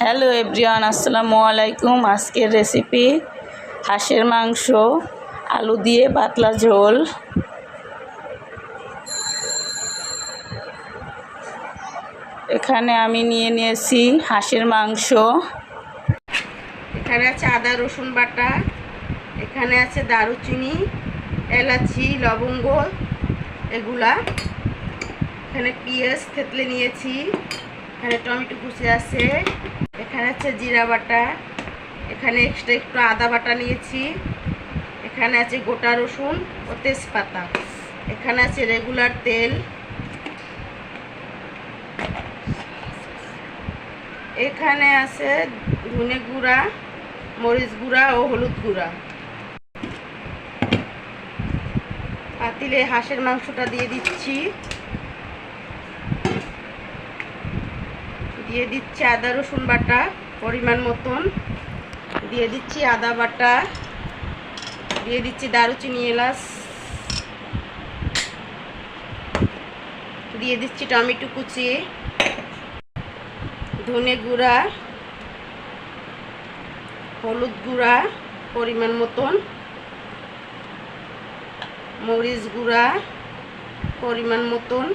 Hello everyone, আসসালামু আলাইকুম। আজকের রেসিপি হাঁসের মাংস আলু দিয়ে পাতলা ঝোল। এখানে আমি নিয়ে নিয়েছি হাঁসের মাংস। এখানে আছে আদা রসুন বাটা, এখানে আছে দারুচিনি, এলাচি, লবঙ্গ এগুলা। এখানে পেঁয়াজ থেতলে নিয়েছি, এখানে টমেটো কুচি আছে, এখানে আছে জিরা বাটা, এখানে এক্সট্রা একটু আদা বাটা নিয়েছি, এখানে আছে গোটা রসুন ও তেজপাতা, এখানে আছে রেগুলার তেল, এখানে আছে ধনে গুঁড়া, মরিচ গুঁড়া ও হলুদ গুঁড়া। পাতিলে হাঁসের মাংসটা দিয়ে দিচ্ছি, দিয়ে দিচ্ছি আদা রসুন বাটা পরিমাণ মতন, দিয়ে দিচ্ছি আদা বাটা, দিয়ে দিচ্ছি দারুচিনি, এলাচ, দিয়ে দিচ্ছি টমেটো কুচি, ধনে গুঁড়া, হলুদ গুঁড়া পরিমাণ মতন, মরিচ গুঁড়া পরিমাণ মতন,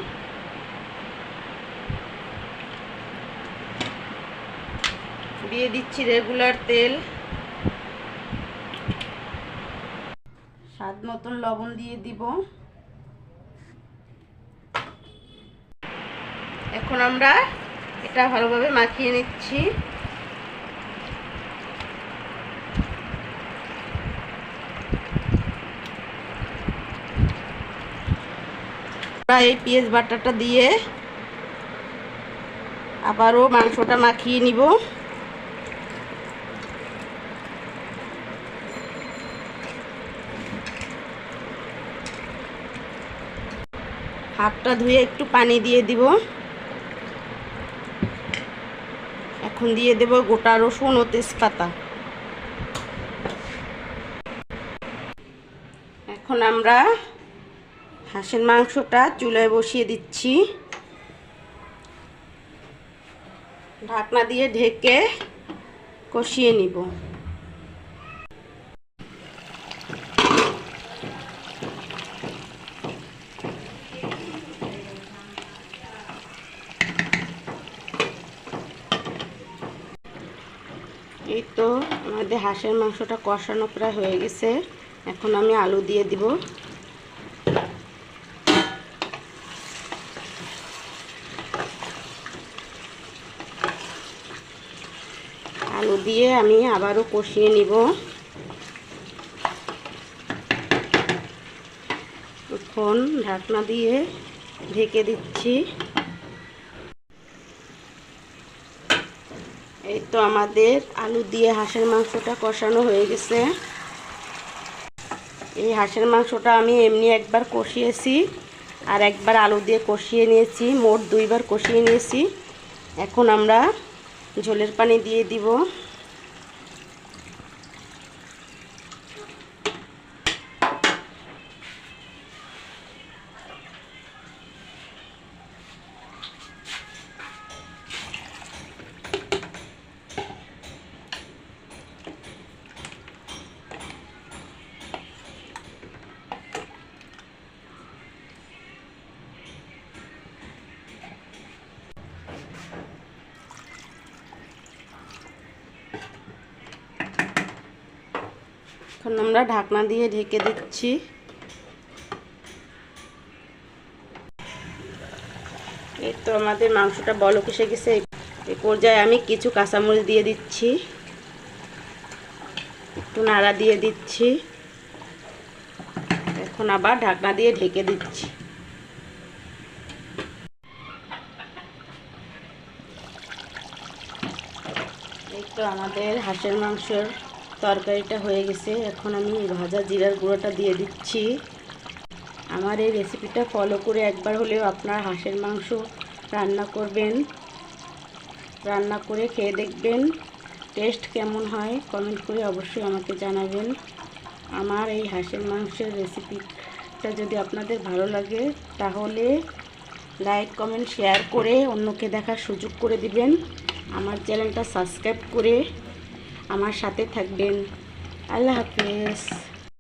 দিয়ে দিচ্ছি রেগুলার তেল, স্বাদ মতন লবণ দিয়ে দিব। এখন আমরা এটা ভালোভাবে মাখিয়ে নিচ্ছি। এই পেঁয়াজ বাটাটা দিয়ে আবারও মাংসটা মাখিয়ে নিব। হাতটা ধুয়ে একটু পানি দিয়ে দিব। এখন দিয়ে দেব গোটা রসুন ও তেজপাতা। এখন আমরা হাঁসের মাংসটা চুলায় বসিয়ে দিচ্ছি, ঢাকনা দিয়ে ঢেকে কষিয়ে নিব। এই তো আমাদের হাঁসের মাংসটা কষানো প্রায় হয়ে গেছে। এখন আমি আলু দিয়ে দিব। আলু দিয়ে আমি আবারও কষিয়ে নিব। এখন ঢাকনা দিয়ে ঢেকে দিচ্ছি। এই তো আমাদের আলু দিয়ে হাঁসের মাংসটা কষানো হয়ে গেছে। এই হাঁসের মাংসটা আমি এমনি একবার কষিয়েছি আর একবার আলু দিয়ে কষিয়ে নিয়েছি, মোট দুইবার কষিয়ে নিয়েছি। এখন আমরা ঝোলের পানি দিয়ে দিব। এখন আমরা ঢাকনা দিয়ে ঢেকে দিচ্ছি। এই তো আমাদের মাংসটা বলক এসে গেছে। এই পর্যায়ে আমি কিছু কাঁচামরিচ দিয়ে দিচ্ছি, একটু নাড়া দিয়ে দিচ্ছি। এখন আবার ঢাকনা দিয়ে ঢেকে দিচ্ছি। এই তো আমাদের হাঁসের মাংসের তরকারিটা হয়ে গেছে। এখন আমি ভাজা জিরার গুঁড়োটা দিয়ে দিচ্ছি। আমার এই রেসিপিটা ফলো করে একবার হলেও আপনার হাঁসের মাংস রান্না করবেন, রান্না করে খেয়ে দেখবেন টেস্ট কেমন হয়। কমেন্ট করে অবশ্যই আমাকে জানাবেন। আমার এই হাঁসের মাংসের রেসিপিটা যদি আপনাদের ভালো লাগে তাহলে লাইক, কমেন্ট, শেয়ার করে অন্যকে দেখার সুযোগ করে দিবেন। আমার চ্যানেলটা সাবস্ক্রাইব করে আমার সাথে থাকবেন। আল্লাহ হাফেজ।